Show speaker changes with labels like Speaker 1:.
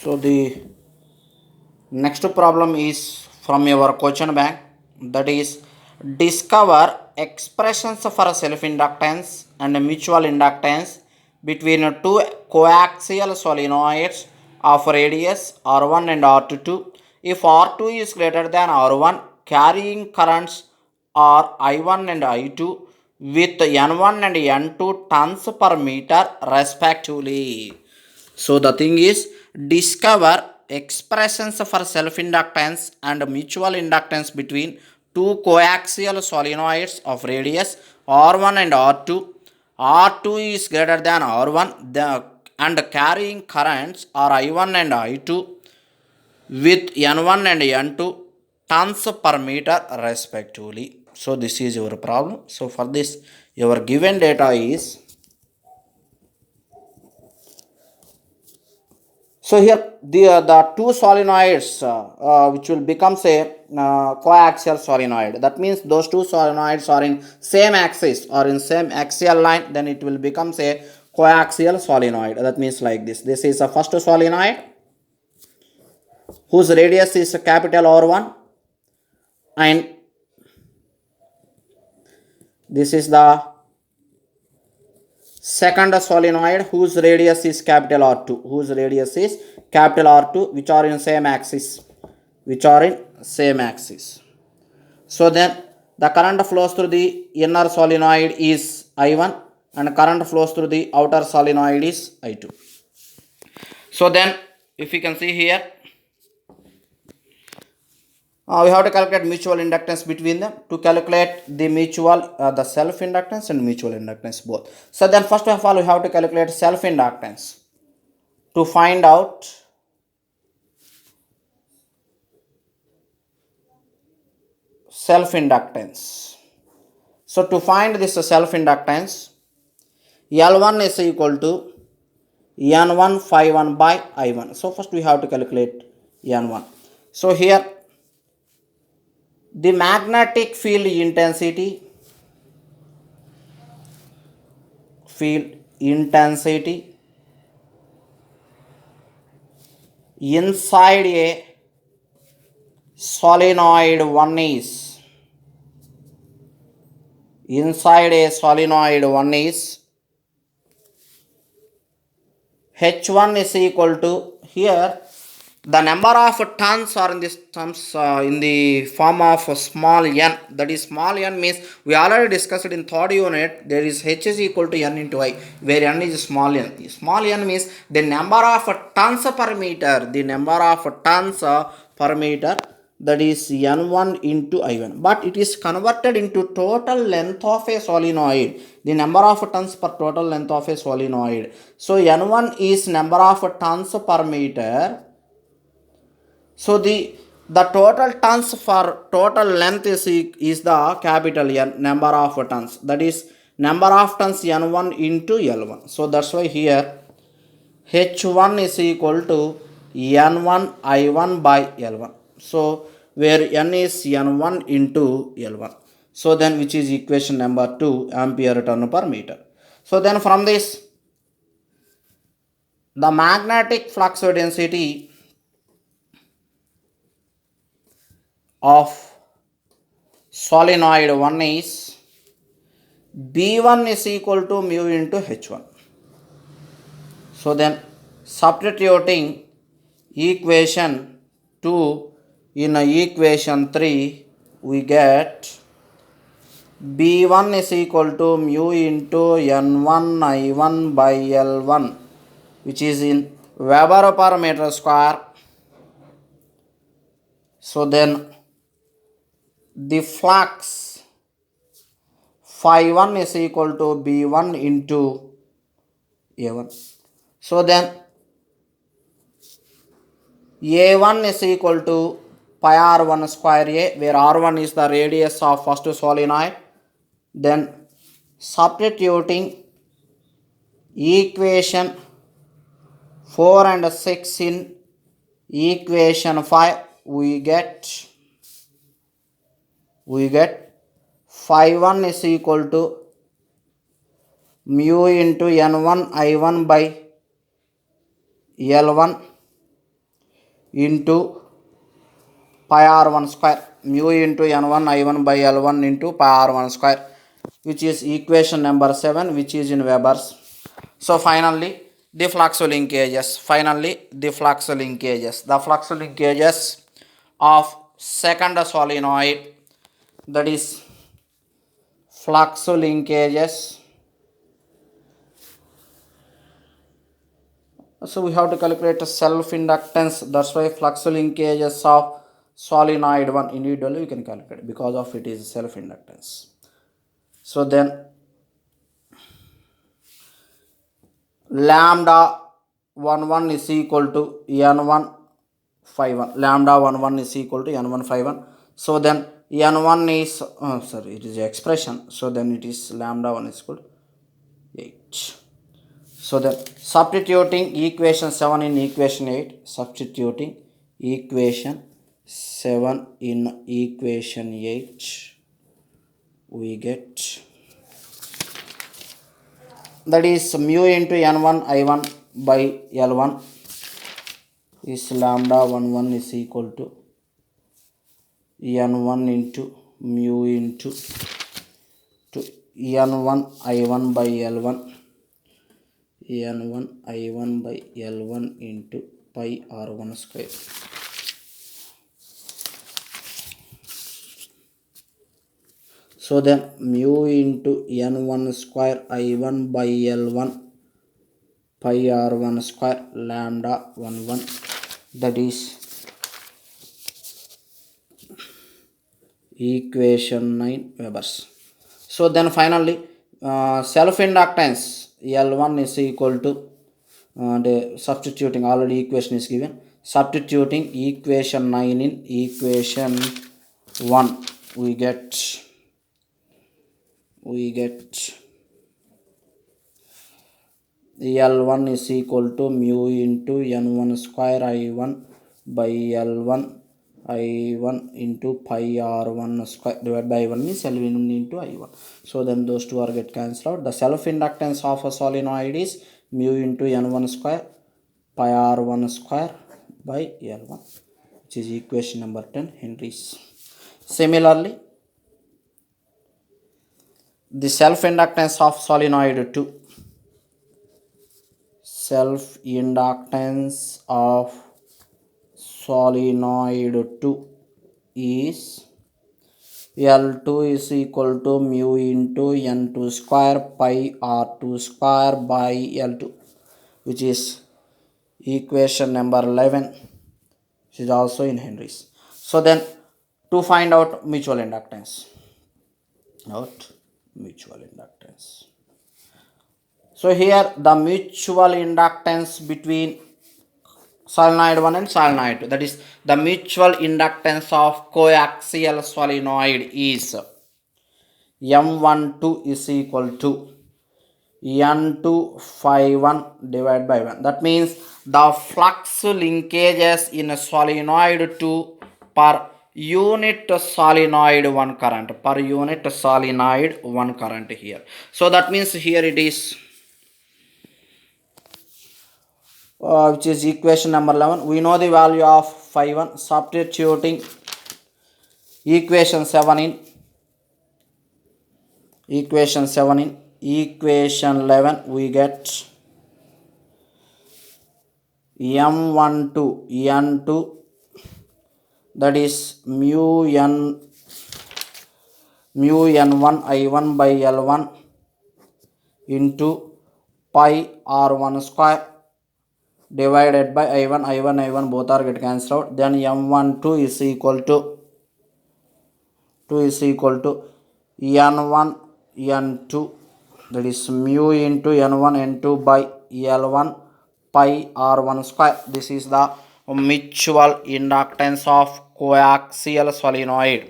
Speaker 1: So the next problem is from your question bank, that is discover expressions for self-inductance and mutual inductance between two coaxial solenoids of radius R1 and R2 if R2 is greater than R1 carrying currents are I1 and I2 with N1 and N2 tons per meter respectively. So the thing is discover expressions for self-inductance and mutual inductance between two coaxial solenoids of radius R1 and R2. R2 is greater than R1 and carrying currents are I1 and I2 with N1 and N2 tons per meter respectively. So this is your problem. So for this your given data is, so here the two solenoids which will become say coaxial solenoid. That means those two solenoids are in same axis or in same axial line. Then it will become say coaxial solenoid. That means like this. This is a first solenoid whose radius is capital R1, and this is the second solenoid whose radius is capital R2, which are in same axis. So then the current flows through the inner solenoid is I1 and current flows through the outer solenoid is I2. So then if you can see here, we have to calculate mutual inductance between them. To calculate the the self inductance and mutual inductance both. So then first of all we have to calculate self inductance. To find out self inductance. So to find this self inductance, L1 is equal to N1 phi1 by I1. So first we have to calculate N1. So here the magnetic field intensity inside a solenoid 1 is H1 is equal to, here the number of turns are in this terms in the form of small n. That is small n means we already discussed it in third unit. There is H is equal to n into I, where n is small n. Small n means the number of turns per meter. That is n1 into I1. But it is converted into total length of a solenoid. The number of turns per total length of a solenoid. So n1 is number of turns per meter. So the total turns for total length is the capital N, number of turns. That is number of turns N1 into L1. So that's why here H1 is equal to N1 I1 by L1. So where N is N1 into L1. So then which is equation number 2, ampere turn per meter. So then from this, the magnetic flux density of solenoid 1 is B1 is equal to mu into H1. So then substituting equation 2 in equation 3, we get B1 is equal to mu into N1 I1 by L1, which is in Weber per meter square. So then the flux phi 1 is equal to B1 into A1. So then A1 is equal to pi R1 square A, where R1 is the radius of first solenoid. Then substituting equation 4 and 6 in equation 5, we get phi 1 is equal to mu into N1 I1 by L1 into pi r1 square, mu into n1 I1 by L1 into pi r1 square, which is equation number 7, which is in Weber's. So finally the flux linkages, the flux linkages of second solenoid, that is flux linkages. So we have to calculate self inductance, that's why flux linkages of solenoid 1 individually we can calculate because of it is self inductance. So then lambda 11 is equal to n1 phi 1, lambda 11 is equal to n1 phi 1. So then n1 is it is expression, so then it is lambda 1 is equal to 8. So then substituting equation 7 in equation 8, substituting equation 7 in equation 8, we get, that is mu into n1 I1 by L1 is lambda 11 is equal to n1 into mu into n1 I1 by L1, n1 I1 by L1 into pi r1 square. So then mu into n1 square I1 by L1 pi r1 square lambda 11, that is equation 9 Weber's. So then finally self inductance L1 is equal to the substituting, already equation is given, substituting equation 9 in equation 1, we get L1 is equal to mu into n1 square I1 by L1 I1 into pi r1 square divided by I1 means L1 into I1. So then those two are get cancelled out. The self inductance of a solenoid is mu into n1 square pi r1 square by L1, which is equation number 10, Henry's. Similarly, the self inductance of solenoid 2, self inductance of solenoid 2 is L2 is equal to mu into n2 square pi r2 square by L2, which is equation number 11, which is also in Henry's. So then to find out mutual inductance, so here the mutual inductance between solenoid 1 and solenoid 2, that is the mutual inductance of coaxial solenoid is M12 is equal to N2 phi 1 divided by 1. That means the flux linkages in solenoid 2 per unit solenoid 1 current, here. So that means here it is which is equation number 11. We know the value of phi 1, substituting equation 7 in equation 11, we get M12 N2, that is mu n1 I1 by L1 into pi r1 square divided by I1 both are get cancelled out. Then M12 is equal to N1 N2, that is mu into n1 n2 by L1 pi r1 square. This is the mutual inductance of coaxial solenoid.